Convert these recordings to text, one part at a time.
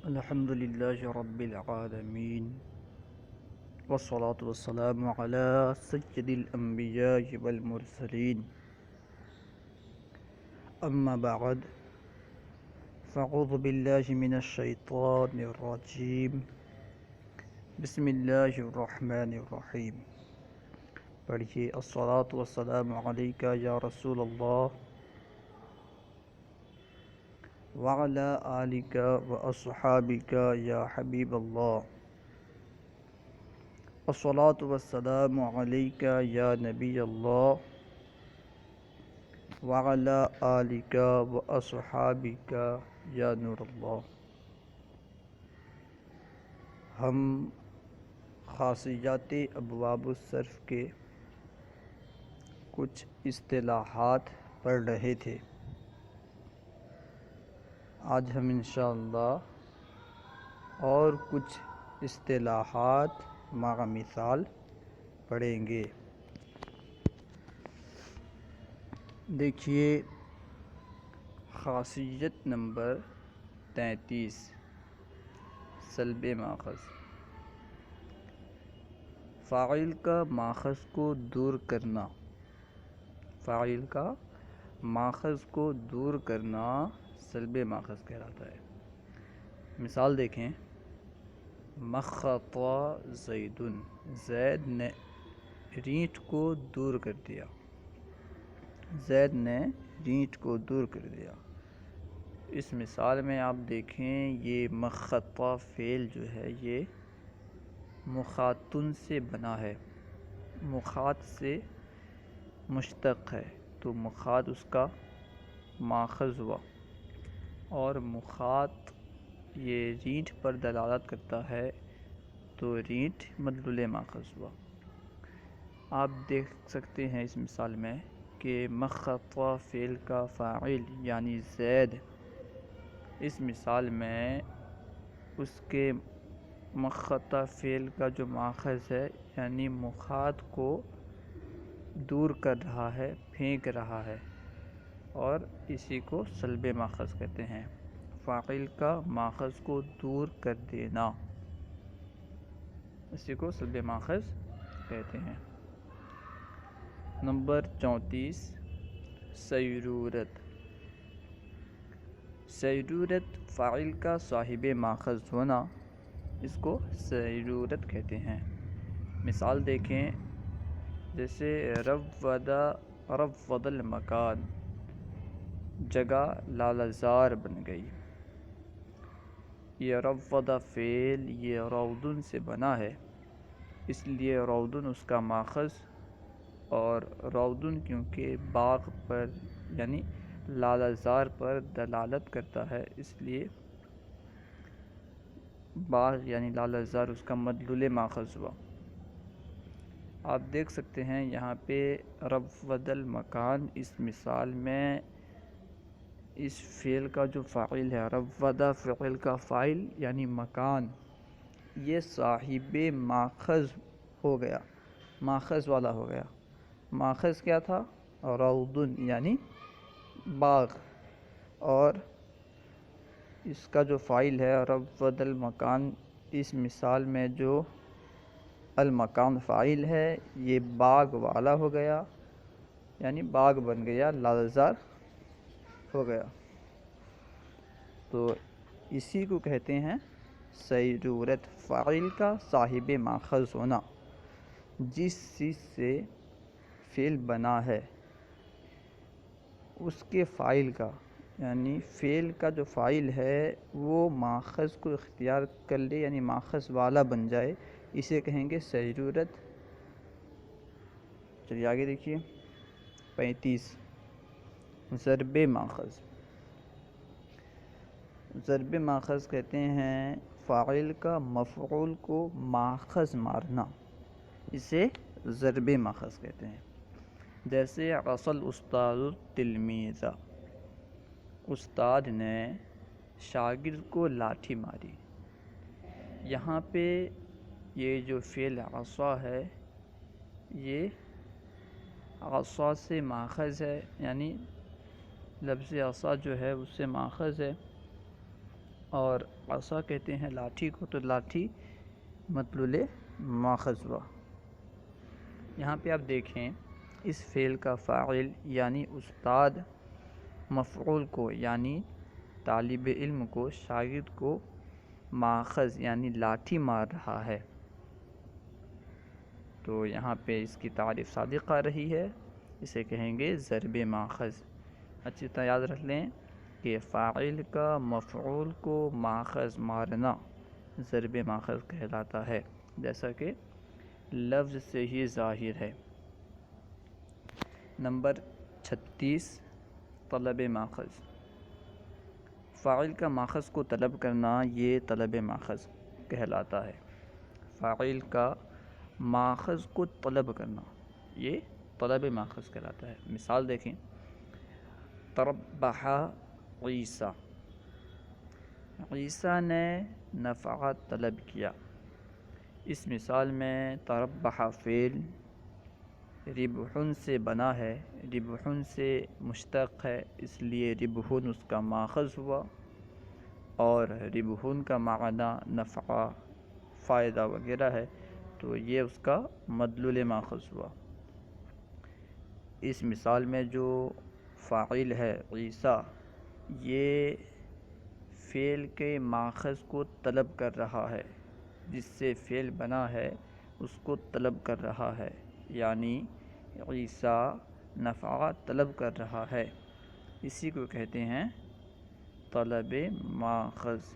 الحمد لله رب العالمين والصلاة والسلام على سيد الأنبياء والمرسلين أما بعد فأعوذ بالله من الشيطان الرجيم بسم الله الرحمن الرحيم پڑھیے الصلاة والسلام علیک یا رسول اللہ وعلى آلك وأصحابك يا حبيب الله الصلاة والسلام عليك يا نبي الله وعلى آلك وأصحابك يا نور الله۔ ہم خاصیات ابواب الصرف کے کچھ اصطلاحات پڑھ رہے تھے۔ آج ہم انشاءاللہ اور کچھ اصطلاحات مع مثال پڑھیں گے۔ دیکھیے خاصیت نمبر 33 سلب ماخذ۔ فاعل کا ماخذ کو دور کرنا، فاعل کا ماخذ کو دور کرنا سلب ماخذ کہلاتا ہے۔ مثال دیکھیں، مخط زید، زید نے رینٹ کو دور کر دیا، زید نے رینٹ کو دور کر دیا۔ اس مثال میں آپ دیکھیں یہ مخط فعل جو ہے یہ مخاطن سے بنا ہے، مخاط سے مشتق ہے، تو مخاط اس کا ماخذ ہوا، اور مخاط یہ رینٹ پر دلالت کرتا ہے تو رینٹ مدلول ماخذ ہوا۔ آپ دیکھ سکتے ہیں اس مثال میں کہ مخط فعل کا فاعل یعنی زید، اس مثال میں اس کے مخط فعل کا جو ماخذ ہے یعنی مخاط کو دور کر رہا ہے، پھینک رہا ہے، اور اسی کو سلب ماخذ کہتے ہیں۔ فاعل کا ماخذ کو دور کر دینا، اسی کو سلب ماخذ کہتے ہیں۔ نمبر 34 سیرورت۔ سیرورت فاعل کا صاحب ماخذ ہونا، اس کو سیرورت کہتے ہیں۔ مثال دیکھیں، جیسے روّد المکان، جگہ لالہزار بن گئی۔ یہ روّد فعل یہ رودن سے بنا ہے، اس لیے رودن اس کا ماخذ، اور رودن کیونکہ باغ پر یعنی لالہزار پر دلالت کرتا ہے، اس لیے باغ یعنی لالہزار اس کا مدلول ماخذ ہوا۔ آپ دیکھ سکتے ہیں یہاں پہ روّد المکان اس مثال میں اس فعل کا جو فاعل ہے، روّد فعل کا فاعل یعنی مکان، یہ صاحب ماخذ ہو گیا، ماخذ والا ہو گیا۔ ماخذ کیا تھا؟ رودن یعنی باغ، اور اس کا جو فاعل ہے روّد المکان، اس مثال میں جو المکان فاعل ہے یہ باغ والا ہو گیا، یعنی باغ بن گیا، لالہزار ہو گیا۔ تو اسی کو کہتے ہیں سیرورت، فاعل کا صاحب ماخذ ہونا، جس چیز سے فعل بنا ہے اس کے فاعل کا یعنی فعل کا جو فاعل ہے وہ ماخذ کو اختیار کر لے، یعنی ماخذ والا بن جائے، اسے کہیں گے سیرورت۔ چلیے آگے دیکھیے 35 ضرب ماخذ۔ ضرب ماخذ کہتے ہیں فاعل کا مفعول کو ماخذ مارنا، اسے ضرب ماخذ کہتے ہیں۔ جیسے عصا الاستاذ التلمیذ، استاد نے شاگرد کو لاٹھی ماری۔ یہاں پہ یہ جو فعل عصا ہے یہ عصا سے ماخذ ہے، یعنی لفظ عصا جو ہے اس سے ماخذ ہے، اور عصا کہتے ہیں لاٹھی کو، تو لاٹھی مدلول ماخذ ہوا۔ یہاں پہ آپ دیکھیں اس فعل کا فاعل یعنی استاد مفعول کو یعنی طالب علم کو، شاگرد کو ماخذ یعنی لاٹھی مار رہا ہے، تو یہاں پہ اس کی تعریف صادق آ رہی ہے، اسے کہیں گے ضرب ماخذ۔ اچھی طرح یاد رکھ لیں کہ فاعل کا مفعول کو ماخذ مارنا ضرب ماخذ کہلاتا ہے، جیسا کہ لفظ سے ہی ظاہر ہے۔ نمبر 36 طلب ماخذ۔ فاعل کا ماخذ کو طلب کرنا یہ طلب ماخذ کہلاتا ہے۔ فاعل کا ماخذ کو طلب کرنا یہ طلب ماخذ کہلاتا ہے۔ مثال دیکھیں، تربح عیسیٰ، عیسیٰ نے نفع طلب کیا۔ اس مثال میں تربح فعل ربحن سے بنا ہے، ربحن سے مشتق ہے، اس لیے ربحن اس کا ماخذ ہوا، اور ربحن کا معنی نفع، فائدہ وغیرہ ہے، تو یہ اس کا مدلول ماخذ ہوا۔ اس مثال میں جو فاعل ہے عیسیٰ، یہ فعل کے ماخذ کو طلب کر رہا ہے، جس سے فعل بنا ہے اس کو طلب کر رہا ہے، یعنی عیسیٰ نفع طلب کر رہا ہے، اسی کو کہتے ہیں طلب ماخذ۔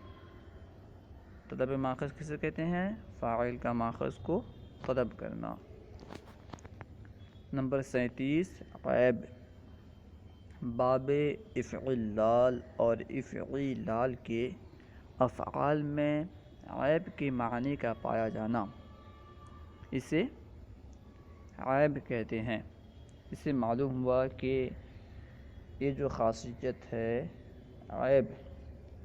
طلب ماخذ کسے کہتے ہیں؟ فاعل کا ماخذ کو طلب کرنا۔ نمبر 37 عیب۔ باب افعلال اور افعیلال کے افعال میں عیب کے معنی کا پایا جانا، اسے عیب کہتے ہیں۔ اس سے معلوم ہوا کہ یہ جو خاصیت ہے عیب،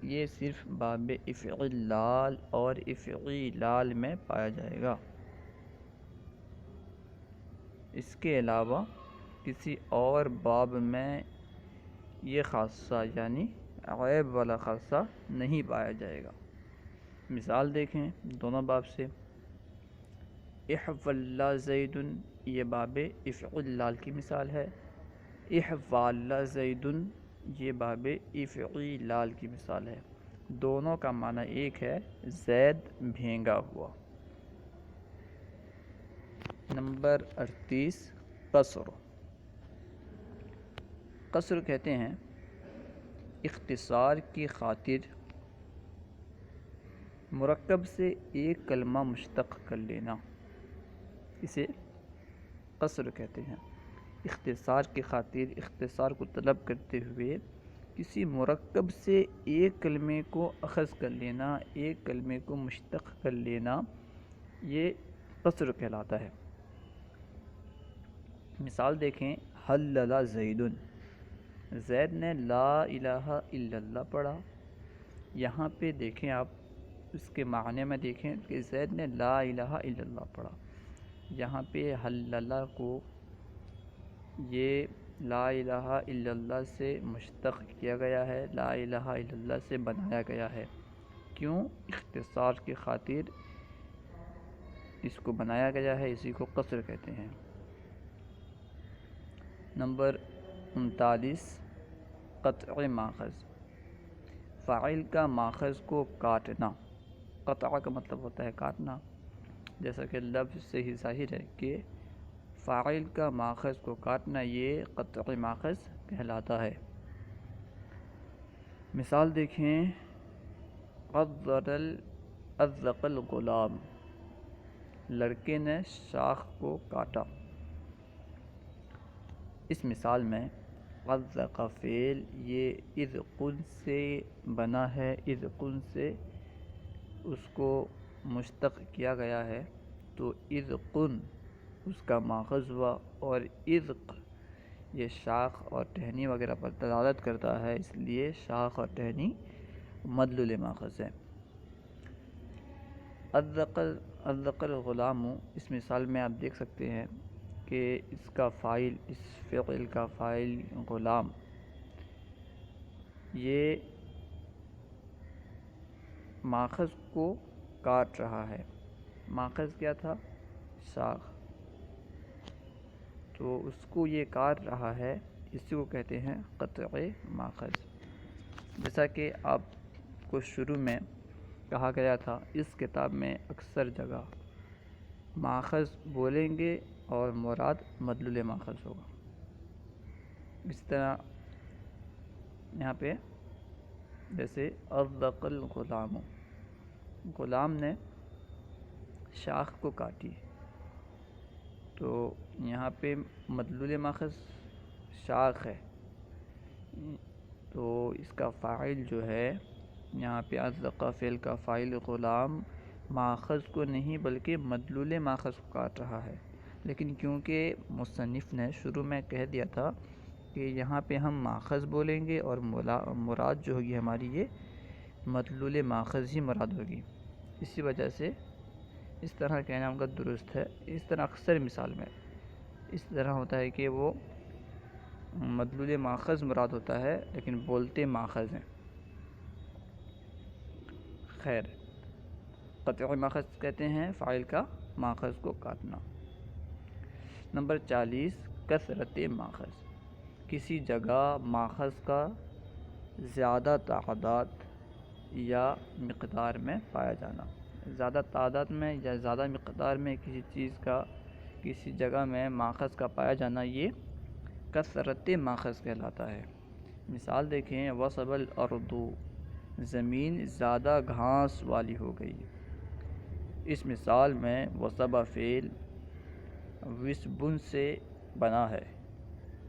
یہ صرف باب افعلال اور افعیلال میں پایا جائے گا، اس کے علاوہ کسی اور باب میں یہ خاصہ یعنی عیب والا خاصہ نہیں پایا جائے گا۔ مثال دیکھیں دونوں باب سے، احول زید، یہ باب افعلال کی مثال ہے، احوال زید یہ باب افعیلال کی مثال ہے، دونوں کا معنی ایک ہے، زید بھینگا ہوا۔ نمبر 38 قصر۔ قصر کہتے ہیں اختصار کی خاطر مرکب سے ایک کلمہ مشتق کر لینا، اسے قصر کہتے ہیں۔ اختصار کی خاطر اختصار کو طلب کرتے ہوئے کسی مرکب سے ایک کلمے کو اخذ کر لینا، ایک کلمے کو مشتق کر لینا، یہ قصر کہلاتا ہے۔ مثال دیکھیں، حلل زید، زید نے لا الہ الا اللہ پڑھا۔ یہاں پہ دیکھیں آپ اس کے معنی میں دیکھیں کہ زید نے لا الہ الا اللہ پڑھا، یہاں پہ حلل کو یہ لا الہ الا اللہ سے مشتق کیا گیا ہے، لا الہ الا اللہ سے بنایا گیا ہے۔ کیوں؟ اختصار کی خاطر اس کو بنایا گیا ہے، اسی کو قصر کہتے ہیں۔ نمبر 39 قطع ماخذ۔ فاعل کا ماخذ کو کاٹنا، قطع کا مطلب ہوتا ہے کاٹنا، جیسا کہ لفظ سے ہی ظاہر ہے کہ فاعل کا ماخذ کو کاٹنا یہ قطع ماخذ کہلاتا ہے۔ مثال دیکھیں، اذق الغلام، لڑکے نے شاخ کو کاٹا۔ اس مثال میں اذق فعل یہ اذقن سے بنا ہے، اذقن سے اس کو مشتق کیا گیا ہے، تو اذقن اس کا ماخذ ہوا، اور اذق یہ شاخ اور ٹہنی وغیرہ پر دلالت کرتا ہے، اس لیے شاخ اور ٹہنی مدلول ماخذ ہے۔ اذق الغلام، اس مثال میں آپ دیکھ سکتے ہیں کہ اس کا فاعل، اس فعل کا فاعل غلام، یہ ماخذ کو کاٹ رہا ہے. ماخذ کیا تھا؟ شاخ. تو اس کو یہ کاٹ رہا ہے، اسی کو کہتے ہیں قطع ماخذ. جیسا کہ آپ کو شروع میں کہا گیا تھا، اس کتاب میں اکثر جگہ ماخذ بولیں گے اور مراد مدلول ماخذ ہوگا. اس طرح یہاں پہ جیسے اضق الغلام، غلام نے شاخ کو کاٹی، تو یہاں پہ مدلول ماخذ شاخ ہے، تو اس کا فاعل جو ہے یہاں پہ اضق فعل کا فاعل غلام ماخذ کو نہیں بلکہ مدلول ماخذ کو کاٹ رہا ہے. لیکن کیونکہ مصنف نے شروع میں کہہ دیا تھا کہ یہاں پہ ہم ماخذ بولیں گے اور مراد جو ہوگی ہماری یہ مدلول ماخذ ہی مراد ہوگی، اسی وجہ سے اس طرح کہنا ان کا درست ہے. اس طرح اکثر مثال میں اس طرح ہوتا ہے کہ وہ مدلول ماخذ مراد ہوتا ہے لیکن بولتے ماخذ ہیں. خیر، قطع ماخذ کہتے ہیں فاعل کا ماخذ کو کاٹنا. نمبر 40 کثرت ماخذ، کسی جگہ ماخذ کا زیادہ تعداد یا مقدار میں پایا جانا. زیادہ تعداد میں یا زیادہ مقدار میں کسی چیز کا کسی جگہ میں ماخذ کا پایا جانا یہ کثرت ماخذ کہلاتا ہے. مثال دیکھیں، وصب الارض، زمین زیادہ گھاس والی ہو گئی. اس مثال میں وصب فعل وسبن سے بنا ہے،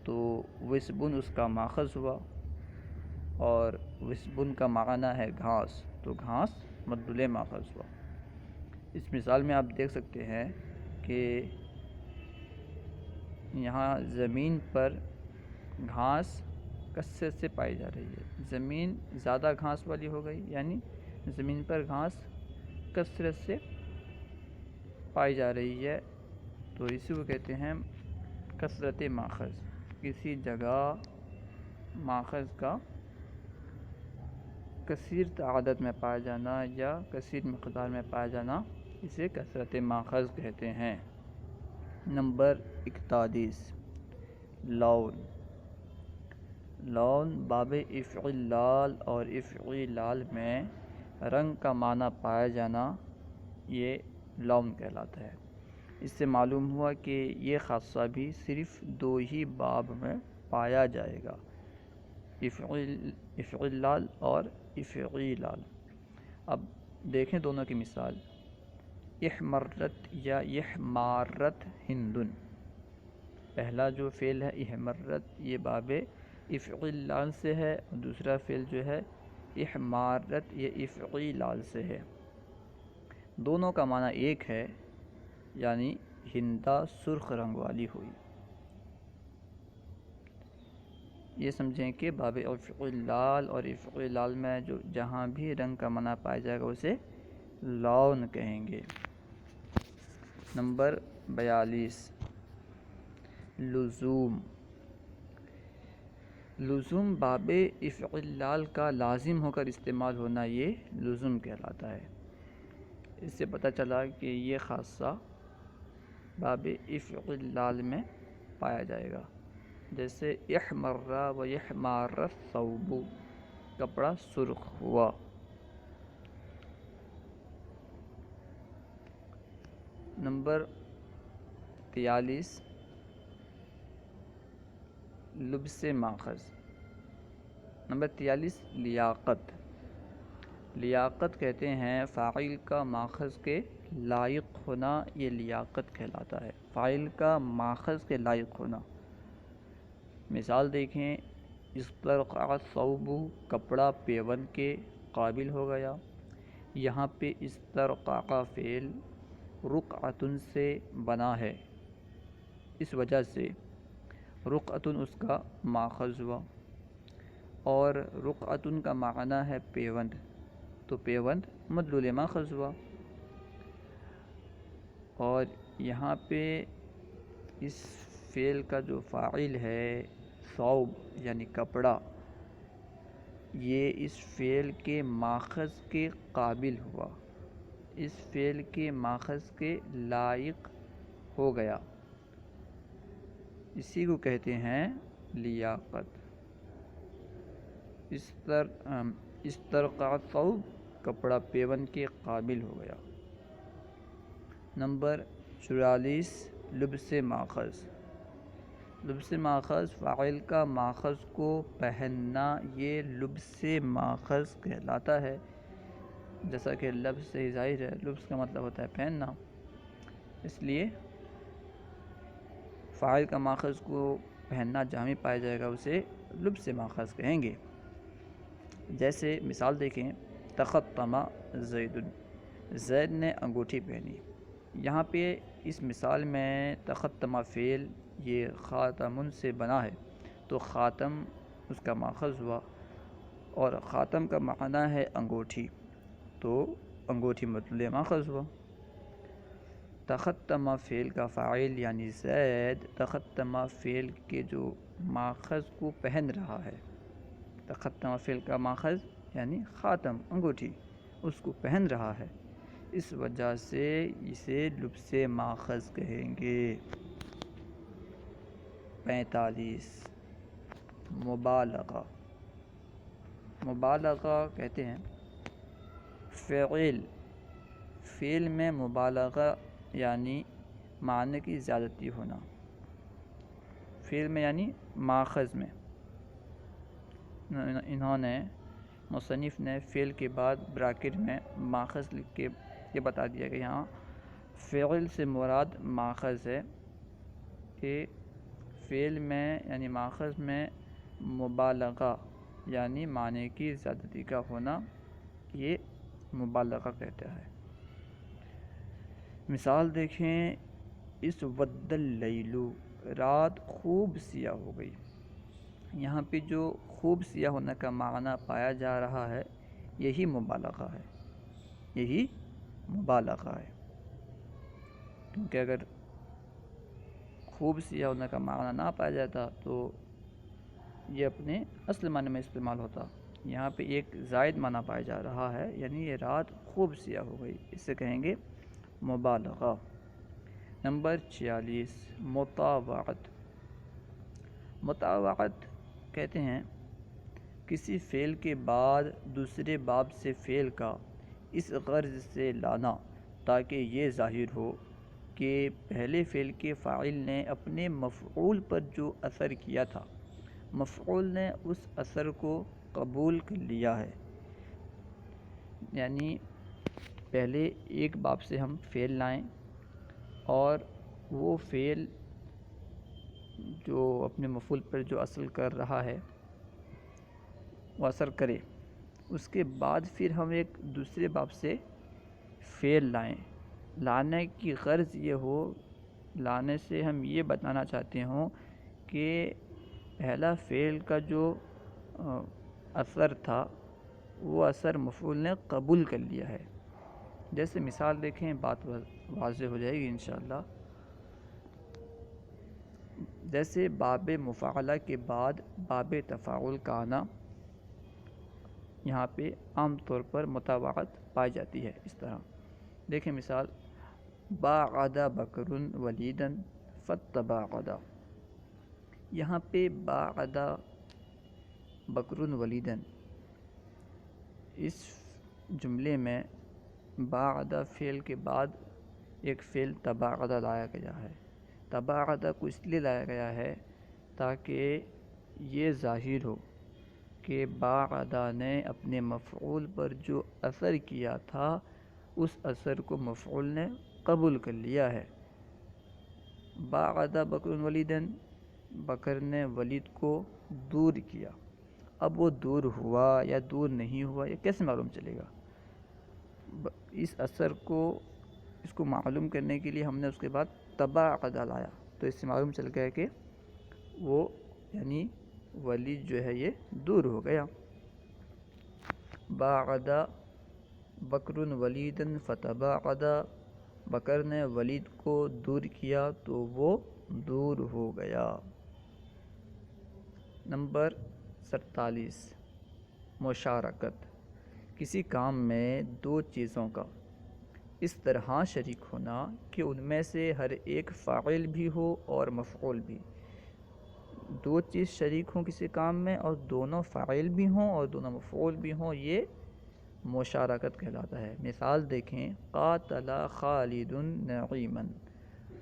تو وسبن اس کا ماخذ ہوا، اور وسبن کا معنی ہے گھاس، تو گھاس مدلول ماخذ ہوا. اس مثال میں آپ دیکھ سکتے ہیں کہ یہاں زمین پر گھاس کثرت سے پائی جا رہی ہے. زمین زیادہ گھاس والی ہو گئی، یعنی زمین پر گھاس کثرت سے پائی جا رہی ہے، تو اسی کو کہتے ہیں کثرت ماخذ. کسی جگہ ماخذ کا کثیر تعداد میں پایا جانا یا کثیر مقدار میں پایا جانا اسے کثرت ماخذ کہتے ہیں. Number 41 loan. لون باب افعلال اور افعلال میں رنگ کا معنی پایا جانا یہ لون کہلاتا ہے. اس سے معلوم ہوا کہ یہ خاصہ بھی صرف 2 ہی باب میں پایا جائے گا، افعلال اور افعلال. اب دیکھیں دونوں کی مثال. احمرت یا احمارت ہندن، پہلا جو فعل ہے احمرت یہ باب افعلال سے ہے، اور دوسرا فعل جو ہے احمارت یہ افعلال سے ہے. دونوں کا معنی ایک ہے، یعنی ہندا سرخ رنگ والی ہوئی. یہ سمجھیں کہ باب افعلال اور افعلال میں جو جہاں بھی رنگ کا معنی پایا جائے گا اسے لون کہیں گے. نمبر 42 لزوم. لزوم باب افعلال کا لازم ہو کر استعمال ہونا یہ لزوم کہلاتا ہے. اس سے پتہ چلا کہ یہ خاصہ باب افعلال میں پایا جائے گا. جیسے احمر و احمار الثوب، کپڑا سرخ ہوا. نمبر 43 لبس ماخذ. نمبر 43 لیاقت. لیاقت کہتے ہیں فاعل کا ماخذ کے لائق ہونا، یہ لیاقت کہلاتا ہے. فاعل کا ماخذ کے لائق ہونا. مثال دیکھیں، استرقع الثوب، کپڑا پیوند کے قابل ہو گیا. یہاں پہ استرقع فعل رقعۃ سے بنا ہے، اس وجہ سے رقعۃ اس کا ماخذ ہوا، اور رقعۃ کا معنی ہے پیوند، تو پیوند مدلول ماخذ ہوا. اور یہاں پہ اس فعل کا جو فاعل ہے ثوب یعنی کپڑا، یہ اس فعل کے ماخذ کے قابل ہوا، اس فعل کے ماخذ کے لائق ہو گیا، اسی کو کہتے ہیں لیاقت۔ استرقع ثوب، کپڑا پیون کے قابل ہو گیا۔ نمبر 44، لبس ماخذ۔ لبس ماخذ فاعل کا ماخذ کو پہننا، یہ لبس ماخذ کہلاتا ہے۔ جیسا کہ لبس سے ظاہر ہے، لبس کا مطلب ہوتا ہے پہننا، اس لیے فاعل کا ماخذ کو پہننا جہاں بھی پایا جائے گا اسے لبس ماخذ کہیں گے۔ جیسے مثال دیکھیں، تختم زید، زید نے انگوٹھی پہنی۔ یہاں پہ اس مثال میں تختم فعل یہ خاتم سے بنا ہے، تو خاتم اس کا ماخذ ہوا، اور خاتم کا معنی ہے انگوٹھی، تو انگوٹھی مدلول ماخذ ہوا۔ تختم فعل کا فاعل یعنی زید، تختم فعل کے جو ماخذ کو پہن رہا ہے، تختم فعل کا ماخذ یعنی خاتم، انگوٹھی، اس کو پہن رہا ہے، اس وجہ سے اسے لبس ماخذ کہیں گے۔ 45، مبالغہ۔ مبالغہ کہتے ہیں فعل میں مبالغہ یعنی معنی کی زیادتی ہونا، فعل میں یعنی ماخذ میں۔ انہوں نے مصنف نے فعل کے بعد بریکٹ میں ماخذ لکھ کے یہ بتا دیا کہ یہاں فعل سے مراد ماخذ ہے، کہ فعل میں یعنی ماخذ میں مبالغہ یعنی معنی کی زیادتی کا ہونا، یہ مبالغہ کہتا ہے۔ مثال دیکھیں، اسود اللیل، رات خوب سیاہ ہو گئی۔ یہاں پہ جو خوب سیاہ ہونے کا معنی پایا جا رہا ہے، یہی مبالغہ ہے، یہی مبالغہ ہے، کیونکہ اگر خوب سیاہ ہونے کا معنی نہ پایا جاتا تو یہ اپنے اصل معنی میں استعمال ہوتا۔ یہاں پہ ایک زائد معنی پایا جا رہا ہے، یعنی یہ رات خوب سیاہ ہو گئی، اس سے کہیں گے مبالغہ۔ نمبر 46، مطاوعت۔ مطاوعت کہتے ہیں کسی فعل کے بعد دوسرے باب سے فعل کا اس غرض سے لانا تاکہ یہ ظاہر ہو کہ پہلے فعل کے فاعل نے اپنے مفعول پر جو اثر کیا تھا، مفعول نے اس اثر کو قبول کر لیا ہے۔ یعنی پہلے ایک باب سے ہم فعل لائیں اور وہ فعل جو اپنے مفعول پر جو اثر کر رہا ہے وہ اثر کرے، اس کے بعد پھر ہم ایک دوسرے باب سے فعل لائیں۔ لانے کی غرض یہ ہو، لانے سے ہم یہ بتانا چاہتے ہوں کہ پہلا فعل کا جو اثر تھا وہ اثر مفعول نے قبول کر لیا ہے۔ جیسے مثال دیکھیں، بات واضح ہو جائے گی انشاءاللہ۔ جیسے باب مفاعلہ کے بعد باب تفاعل کا آنا، یہاں پہ عام طور پر مطاوعت پائی جاتی ہے۔ اس طرح دیکھیں مثال، باعد بکر ولیدا فتباعدا، یہاں پہ باعد بکر ولیدا، اس جملے میں باعد فعل کے بعد ایک فعل تباعد لایا گیا ہے۔ تباعد کو اس لیے لایا گیا ہے تاکہ یہ ظاہر ہو کہ باعد نے اپنے مفعول پر جو اثر کیا تھا اس اثر کو مفعول نے قبول کر لیا ہے۔ باعد بکر ولیدا، بکر نے ولید کو دور کیا۔ اب وہ دور ہوا یا دور نہیں ہوا یہ کیسے معلوم چلے گا؟ اس اثر کو اس کو معلوم کرنے کے لیے ہم نے اس کے بعد تباعد لایا، تو اس سے معلوم چل گیا کہ وہ یعنی ولید جو ہے یہ دور ہو گیا۔ باعد بکر ولیدا فتباعد، بکر نے ولید کو دور کیا تو وہ دور ہو گیا۔ نمبر 47، مشارکت، کسی کام میں دو چیزوں کا اس طرح شریک ہونا کہ ان میں سے ہر ایک فاعل بھی ہو اور مفعول بھی۔ دو چیز شریک ہوں کسی کام میں اور دونوں فاعل بھی ہوں اور دونوں مفعول بھی ہوں، یہ مشارکت کہلاتا ہے۔ مثال دیکھیں، قاتل خالد نعیما،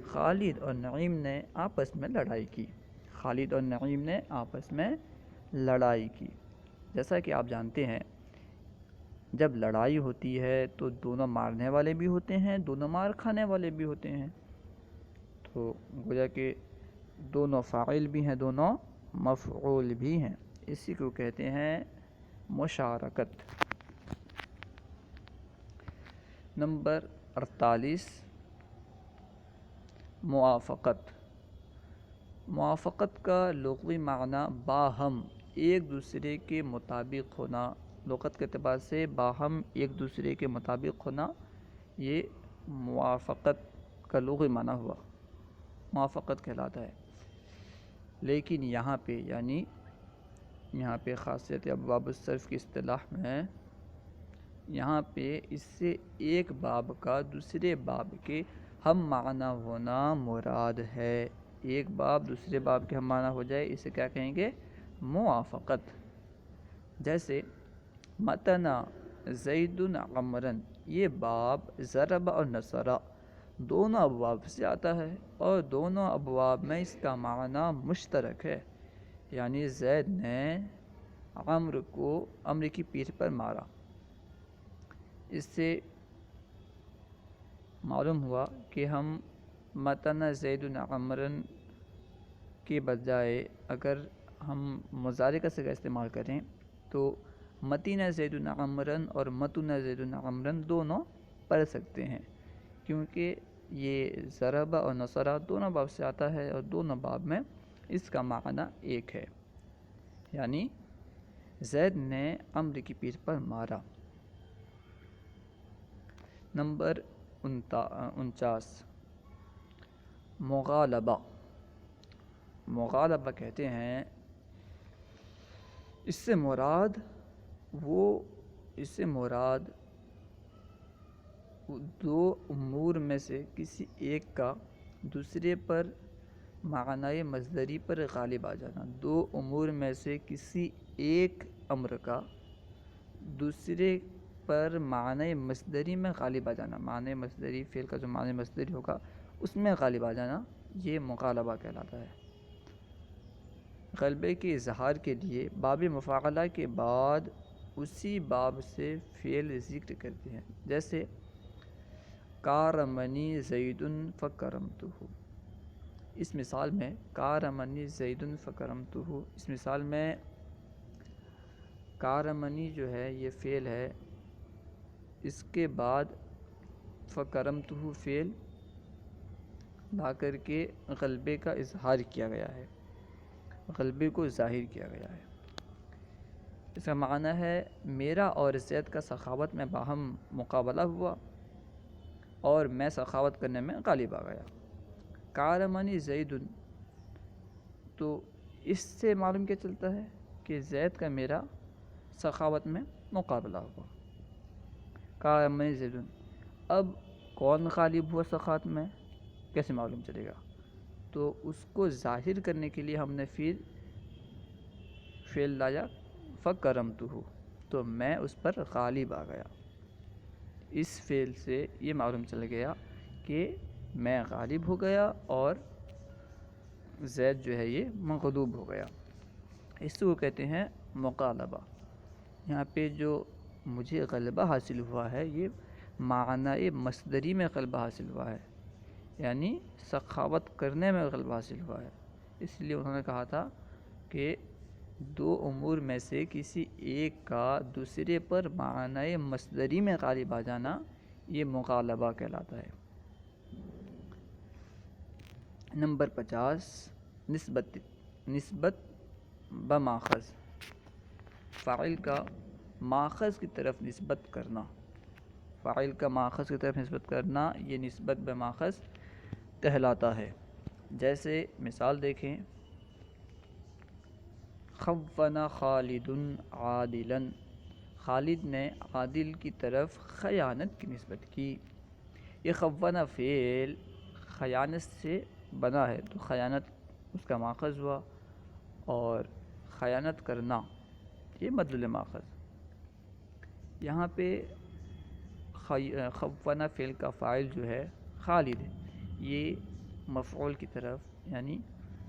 خالد اور نعیم نے آپس میں لڑائی کی۔ خالد اور نعیم نے آپس میں لڑائی کی۔ جیسا کہ آپ جانتے ہیں، جب لڑائی ہوتی ہے تو دونوں مارنے والے بھی ہوتے ہیں، دونوں مار کھانے والے بھی ہوتے ہیں، تو گویا کہ دونوں فاعل بھی ہیں، دونوں مفعول بھی ہیں، اسی کو کہتے ہیں مشارکت۔ نمبر 48، موافقت۔ موافقت کا لغوی معنی باہم ایک دوسرے کے مطابق ہونا، لغت کے اعتبار سے باہم ایک دوسرے کے مطابق ہونا، یہ موافقت کا لغوی معنی ہوا، موافقت کہلاتا ہے۔ لیکن یہاں پہ خاصیت ابواب الصرف کی اصطلاح میں یہاں پہ اس سے ایک باب کا دوسرے باب کے ہم معنی ہونا مراد ہے۔ ایک باب دوسرے باب کے ہم معنی ہو جائے، اسے کیا کہیں گے؟ موافقت۔ جیسے متنا زید عمرا، یہ باب ضرب اور نصر دونوں ابواب سے آتا ہے اور دونوں ابواب میں اس کا معنی مشترک ہے، یعنی زید نے عمرو کی پیٹھ پر مارا۔ اس سے معلوم ہوا کہ ہم متن زید عمرا کے بجائے اگر ہم مضارع کا صیغہ استعمال کریں تو متین زید عمرا اور متن زید عمرا دونوں پڑھ سکتے ہیں، کیونکہ یہ ضرب اور نصر دونوں باب سے آتا ہے اور دونوں باب میں اس کا معنی ایک ہے، یعنی زید نے عمرو کی پیٹھ پر مارا۔ نمبر 49، مغالبہ۔ مغالبہ کہتے ہیں اس سے مراد دو امور میں سے کسی ایک کا دوسرے پر معنی مصدری پر غالب آ جانا۔ دو امور میں سے کسی ایک امر کا دوسرے پر معنی مصدری میں غالب آ جانا، معنی مصدری فعل کا جو معنی مصدری ہوگا اس میں غالب آ جانا، یہ مغالبہ کہلاتا ہے۔ غلبے کے اظہار کے لیے باب مفاعلہ کے بعد اسی باب سے فعل ذکر کرتے ہیں، جیسے کارمنی زید فکرمتہ، اس مثال میں کارمنی زید فکرمتہ، اس مثال میں کارمنی جو ہے یہ فعل ہے، اس کے بعد فکرمتہ فعل لا کر کے غلبے کا اظہار کیا گیا ہے، غلبے کو ظاہر کیا گیا ہے۔ اس کا معنی ہے میرا اور زید کا سخاوت میں باہم مقابلہ ہوا اور میں سخاوت کرنے میں غالب آ گیا۔ کارمنی زید، تو اس سے معلوم کیا چلتا ہے کہ زید کا میرا سخاوت میں مقابلہ ہوا۔ کارمنی زید، اب کون غالب ہوا سخاوت میں، کیسے معلوم چلے گا؟ تو اس کو ظاہر کرنے کے لیے ہم نے پھر فعل لایا فکرمتہ، تو میں اس پر غالب آ گیا۔ اس فعل سے یہ معلوم چل گیا کہ میں غالب ہو گیا اور زید جو ہے یہ مغلوب ہو گیا، اس کو کہتے ہیں مغالبہ۔ یہاں پہ جو مجھے غلبہ حاصل ہوا ہے یہ معنی مصدری میں غلبہ حاصل ہوا ہے، یعنی سخاوت کرنے میں غلبہ حاصل ہوا ہے۔ اس لیے انہوں نے کہا تھا کہ دو امور میں سے کسی ایک کا دوسرے پر معنی مصدری میں غالب آ جانا، یہ مغالبہ کہلاتا ہے۔ نمبر 50، نسبت بماخذ۔ فاعل کا ماخذ کی طرف نسبت کرنا، فاعل کا ماخذ کی طرف نسبت کرنا یہ نسبت بماخذ کہلاتا ہے۔ جیسے مثال دیکھیں، خون خالد عادلا، خالد نے عادل کی طرف خیانت کی نسبت کی۔ یہ خونہ فعل خیانت سے بنا ہے تو خیانت اس کا ماخذ ہوا، اور خیانت کرنا یہ مدلول ماخذ۔ یہاں پہ خونہ فعل کا فاعل جو ہے خالد ہے، یہ مفعول کی طرف یعنی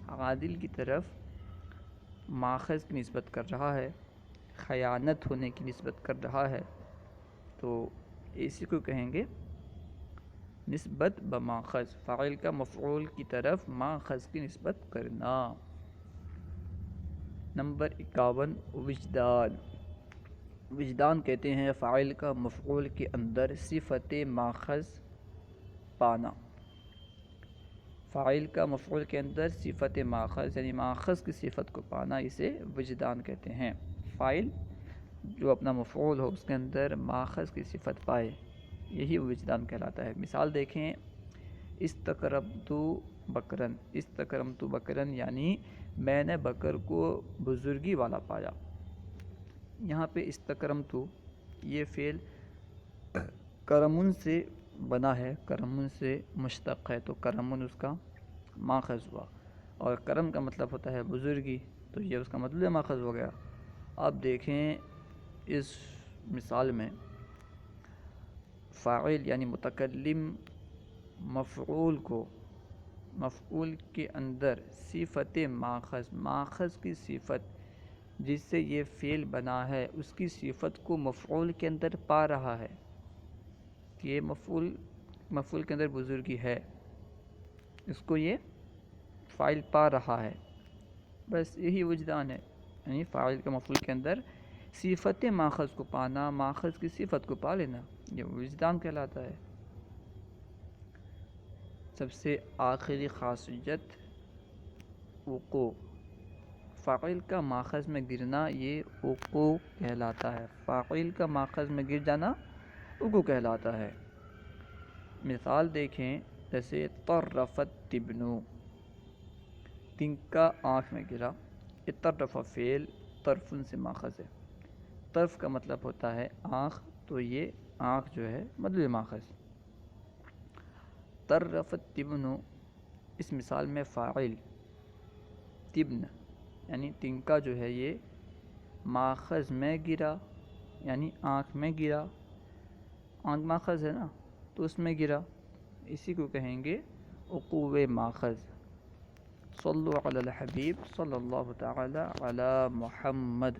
عادل کی طرف ماخذ کی نسبت کر رہا ہے، خیانت ہونے کی نسبت کر رہا ہے، تو اسی کو کہیں گے نسبت بماخذ، فاعل کا مفعول کی طرف ماخذ کی نسبت کرنا۔ نمبر 51 وجدان۔ وجدان کہتے ہیں فاعل کا مفعول کے اندر صفت ماخذ پانا۔ فاعل کا مفعول کے اندر صفت ماخذ یعنی ماخذ کی صفت کو پانا، اسے وجدان کہتے ہیں۔ فاعل جو اپنا مفعول ہو اس کے اندر ماخذ کی صفت پائے، یہی وجدان کہلاتا ہے۔ مثال دیکھیں، استکرمت بکرن، استکرمت بکرن یعنی میں نے بکر کو بزرگی والا پایا۔ یہاں پہ استکرمت یہ فعل کرمن سے بنا ہے، کرمن سے مشتق ہے، تو کرمن اس کا ماخذ ہوا، اور کرم کا مطلب ہوتا ہے بزرگی، تو یہ اس کا مطلب ماخذ ہو گیا۔ اب دیکھیں اس مثال میں فاعل یعنی متکلم مفعول کو، مفعول کے اندر صفت ماخذ، ماخذ کی صفت جس سے یہ فعل بنا ہے اس کی صفت کو مفعول کے اندر پا رہا ہے کہ یہ مفعول کے اندر بزرگی ہے، اس کو یہ فاعل پا رہا ہے، بس یہی وجدان ہے، یعنی فاعل کا مفعول کے اندر صفت ماخذ کو پانا، ماخذ کی صفت کو پا لینا، یہ وجدان کہلاتا ہے۔ سب سے آخری خاصیت وقوع، فاعل کا ماخذ میں گرنا یہ وقوع کہلاتا ہے، فاعل کا ماخذ میں گر جانا وقوع کہلاتا ہے۔ مثال دیکھیں، جیسے طرف التبن، تنکا آنکھ میں گرا، یہ طرف فعل طرف سے ماخذ ہے، طرف کا مطلب ہوتا ہے آنکھ، تو یہ آنکھ جو ہے مدلول ماخذ۔ طرف التبن اس مثال میں فاعل تبن یعنی تنکا جو ہے یہ ماخذ میں گرا، یعنی آنکھ میں گرا، آنکھ ماخذ ہے نا تو اس میں گرا، اسی کو کہیں گے وقوع ماخذ۔ صلو علی الحبیب صلی اللہ تعالی علی محمد۔